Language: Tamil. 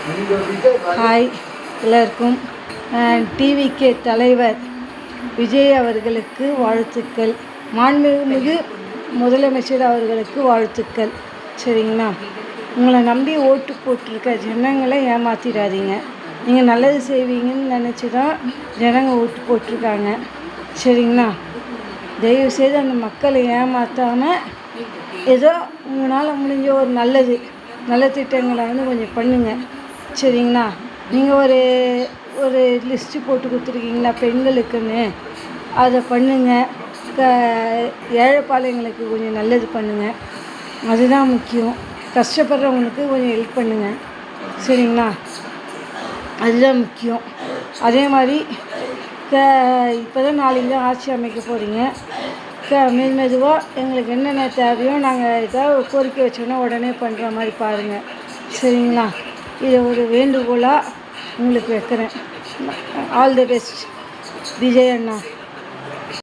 ஹாய் எல்லாருக்கும். டிவிகே தலைவர் விஜய் அவர்களுக்கு வாழ்த்துக்கள். மாண்புமிகு முதலமைச்சர் அவர்களுக்கு வாழ்த்துக்கள். சரிங்களா? உங்களை நம்பி ஓட்டு போட்டிருக்க ஜனங்களை ஏமாற்றிடாதீங்க. நீங்கள் நல்லது செய்வீங்கன்னு நினச்சி தான் ஜனங்க ஓட்டு போட்டிருக்காங்க. சரிங்களா? தயவுசெய்து அந்த மக்களை ஏமாற்றாமல் ஏதோ உங்களால் முடிஞ்ச ஒரு நல்ல திட்டங்களை கொஞ்சம் பண்ணுங்கள். சரிங்களா? நீங்கள் ஒரு லிஸ்ட்டு போட்டு கொடுத்துருக்கீங்களா பெண்களுக்குன்னு, அதை பண்ணுங்கள். ஏழைப்பாளையங்களுக்கு கொஞ்சம் நல்லது பண்ணுங்கள். அதுதான் முக்கியம். கஷ்டப்படுறவங்களுக்கு கொஞ்சம் ஹெல்ப் பண்ணுங்கள். சரிங்களா? அதுதான் முக்கியம். அதே மாதிரி இப்போ தான் நாளைக்கு தான் ஆட்சி அமைக்க போகிறீங்க. மெதுவாக எங்களுக்கு என்னென்ன தேவையோ நாங்கள் ஏதாவது கோரிக்கை வச்சோன்னா உடனே பண்ணுற மாதிரி பாருங்கள். சரிங்களா? இதை ஒரு வேண்டுகோளாக உங்களுக்கு வைக்கிறேன். All the best Vijay Anna.